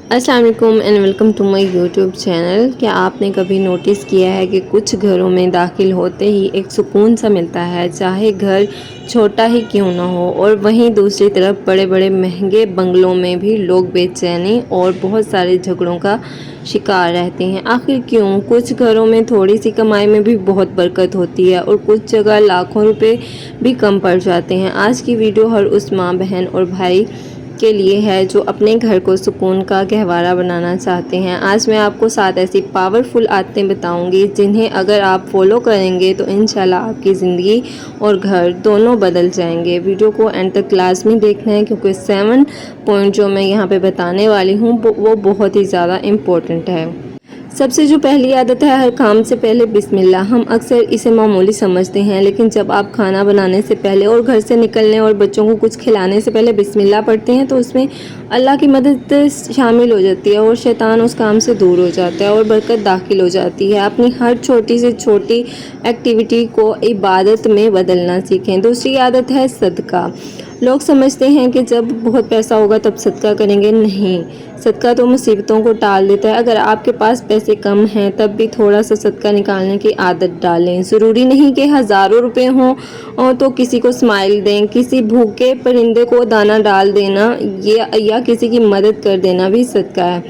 السلام علیکم and welcome to my YouTube channel. کیا آپ نے کبھی نوٹس کیا ہے کہ کچھ گھروں میں داخل ہوتے ہی ایک سکون سا ملتا ہے، چاہے گھر چھوٹا ہی کیوں نہ ہو؟ اور وہیں دوسری طرف بڑے بڑے مہنگے بنگلوں میں بھی لوگ بے چینی اور بہت سارے جھگڑوں کا شکار رہتے ہیں۔ آخر کیوں؟ کچھ گھروں میں تھوڑی سی کمائی میں بھی بہت برکت ہوتی ہے اور کچھ جگہ لاکھوں روپے بھی کم پڑ جاتے ہیں۔ آج کی ویڈیو ہر اس ماں، بہن اور بھائی کے لیے ہے جو اپنے گھر کو سکون کا گہوارہ بنانا چاہتے ہیں۔ آج میں آپ کو 7 ایسی پاورفل عادتیں بتاؤں گی جنہیں اگر آپ فالو کریں گے تو انشاءاللہ آپ کی زندگی اور گھر دونوں بدل جائیں گے۔ ویڈیو کو اینڈ تک لازمی دیکھنا ہے کیونکہ 7 پوائنٹ جو میں یہاں پہ بتانے والی ہوں وہ بہت ہی زیادہ امپورٹنٹ ہے۔ سب سے جو پہلی عادت ہے، ہر کام سے پہلے بسم اللہ۔ ہم اکثر اسے معمولی سمجھتے ہیں، لیکن جب آپ کھانا بنانے سے پہلے اور گھر سے نکلنے اور بچوں کو کچھ کھلانے سے پہلے بسم اللہ پڑھتے ہیں تو اس میں اللہ کی مدد شامل ہو جاتی ہے اور شیطان اس کام سے دور ہو جاتا ہے اور برکت داخل ہو جاتی ہے۔ اپنی ہر چھوٹی سے چھوٹی ایکٹیویٹی کو عبادت میں بدلنا سیکھیں۔ دوسری عادت ہے صدقہ۔ لوگ سمجھتے ہیں کہ جب بہت پیسہ ہوگا تب صدقہ کریں گے، نہیں، صدقہ تو مصیبتوں کو ٹال دیتا ہے۔ اگر آپ کے پاس پیسے کم ہیں تب بھی تھوڑا سا صدقہ نکالنے کی عادت ڈالیں۔ ضروری نہیں کہ ہزاروں روپے ہوں تو کسی کو اسمائل دیں، کسی بھوکے پرندے کو دانہ ڈال دینا یا کسی کی مدد کر دینا بھی صدقہ ہے۔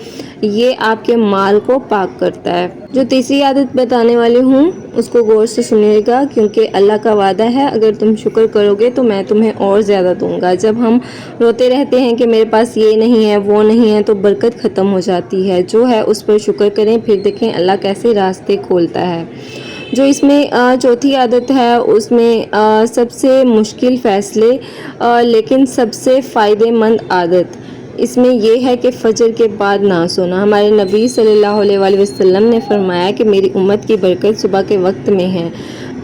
یہ آپ کے مال کو پاک کرتا ہے۔ جو تیسری عادت بتانے والی ہوں اس کو غور سے سنیے گا کیونکہ اللہ کا وعدہ ہے اگر تم شکر کرو گے تو میں تمہیں اور زیادہ دوں گا۔ جب ہم روتے رہتے ہیں کہ میرے پاس یہ نہیں ہے وہ نہیں ہے تو برکت ختم ہو جاتی ہے۔ جو ہے اس پر شکر کریں، پھر دیکھیں اللہ کیسے راستے کھولتا ہے۔ جو اس میں چوتھی عادت ہے اس میں سب سے مشکل فیصلے لیکن سب سے فائدہ مند عادت اس میں یہ ہے کہ فجر کے بعد نہ سونا۔ ہمارے نبی صلی اللہ علیہ وآلہ وسلم نے فرمایا کہ میری امت کی برکت صبح کے وقت میں ہے۔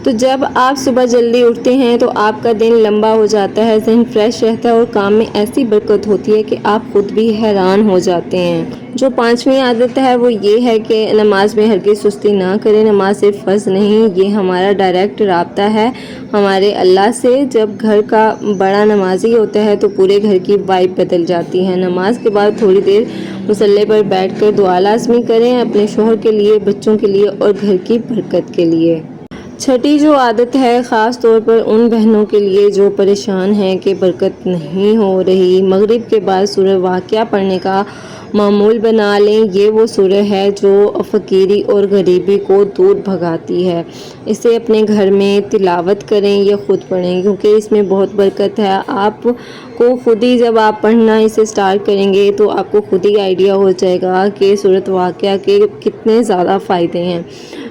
تو جب آپ صبح جلدی اٹھتے ہیں تو آپ کا دن لمبا ہو جاتا ہے، ذہن فریش رہتا ہے اور کام میں ایسی برکت ہوتی ہے کہ آپ خود بھی حیران ہو جاتے ہیں۔ جو 5ویں عادت ہے وہ یہ ہے کہ نماز میں ہرگز سستی نہ کریں۔ نماز صرف فرض نہیں، یہ ہمارا ڈائریکٹ رابطہ ہے ہمارے اللہ سے۔ جب گھر کا بڑا نمازی ہوتا ہے تو پورے گھر کی وائب بدل جاتی ہے۔ نماز کے بعد تھوڑی دیر مصلی پر بیٹھ کر دعا لازمی کریں، اپنے شوہر کے لیے، بچوں کے لیے اور گھر کی برکت کے لیے۔ چھٹی جو عادت ہے خاص طور پر ان بہنوں کے لیے جو پریشان ہیں کہ برکت نہیں ہو رہی، مغرب کے بعد سورہ واقعہ پڑھنے کا معمول بنا لیں۔ یہ وہ سورہ ہے جو فقیری اور غریبی کو دور بھگاتی ہے۔ اسے اپنے گھر میں تلاوت کریں یا خود پڑھیں کیونکہ اس میں بہت برکت ہے۔ آپ کو خود ہی جب آپ پڑھنا اسے سٹارٹ کریں گے تو آپ کو خود ہی آئیڈیا ہو جائے گا کہ سورۃ واقعہ کے کتنے زیادہ فائدے ہیں۔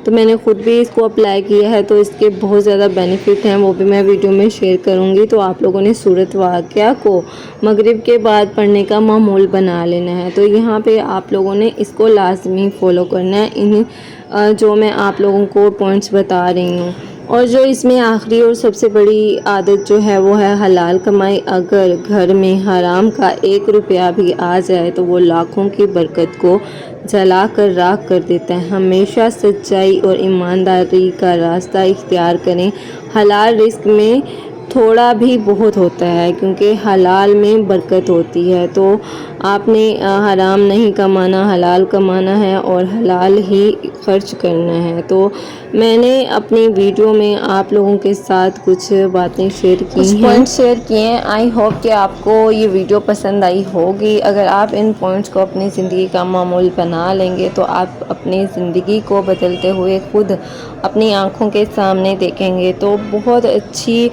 تو میں نے خود بھی اس کو اپلائی کیا ہے تو اس کے بہت زیادہ بینیفٹ ہیں، وہ بھی میں ویڈیو میں شیئر کروں گی۔ تو آپ لوگوں نے سورۃ واقعہ کو مغرب کے بعد پڑھنے کا معمول بنا لینا ہے۔ تو یہاں پہ آپ لوگوں نے اس کو لازمی فالو کرنا ہے، جو میں آپ لوگوں کو پوائنٹس بتا رہی ہوں۔ اور جو اس میں آخری اور سب سے بڑی عادت جو ہے وہ ہے حلال کمائی۔ اگر گھر میں حرام کا 1 روپیہ بھی آ جائے تو وہ لاکھوں کی برکت کو جلا کر راکھ کر دیتا ہے۔ ہمیشہ سچائی اور ایمانداری کا راستہ اختیار کریں۔ حلال رزق میں تھوڑا بھی بہت ہوتا ہے کیونکہ حلال میں برکت ہوتی ہے۔ تو آپ نے حرام نہیں کمانا، حلال کمانا ہے اور حلال ہی خرچ کرنا ہے۔ تو میں نے اپنی ویڈیو میں آپ لوگوں کے ساتھ کچھ باتیں شیئر کی ہیں، کچھ پوائنٹس شیئر کیے ہیں۔ آئی ہوپ کہ آپ کو یہ ویڈیو پسند آئی ہوگی۔ اگر آپ ان پوائنٹس کو اپنی زندگی کا معمول بنا لیں گے تو آپ اپنی زندگی کو بدلتے ہوئے خود اپنی آنکھوں کے سامنے دیکھیں گے۔ تو بہت اچھی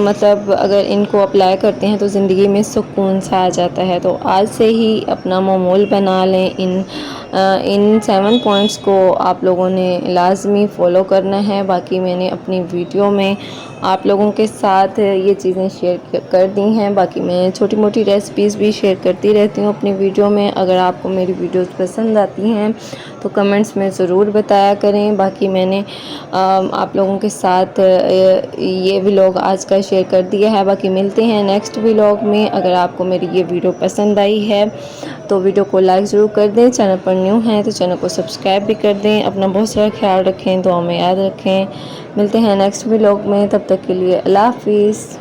مطلب اگر ان کو اپلائی کرتے ہیں تو زندگی میں سکون سا آ جاتا ہے۔ تو آج سے ہی اپنا معمول بنا لیں۔ ان 7 پوائنٹس کو آپ لوگوں نے لازمی فالو کرنا ہے۔ باقی میں نے اپنی ویڈیو میں آپ لوگوں کے ساتھ یہ چیزیں شیئر کر دی ہیں۔ باقی میں چھوٹی موٹی ریسپیز بھی شیئر کرتی رہتی ہوں اپنی ویڈیو میں۔ اگر آپ کو میری ویڈیوز پسند آتی ہیں تو کمنٹس میں ضرور بتایا کریں۔ باقی میں نے آپ لوگوں کے ساتھ یہ ولاگ آج کا شیئر کر دیا ہے۔ باقی ملتے ہیں نیکسٹ ولاگ میں۔ اگر آپ کو میری یہ ویڈیو پسند آئی ہے تو ویڈیو کو لائک ضرور کر دیں۔ چینل پر نیو ہیں تو چینل کو سبسکرائب بھی کر دیں۔ اپنا بہت سارا خیال رکھیں، دعاؤں میں یاد رکھیں۔ ملتے ہیں نیکسٹ ولاگ میں، تب تک کے لیے اللہ حافظ۔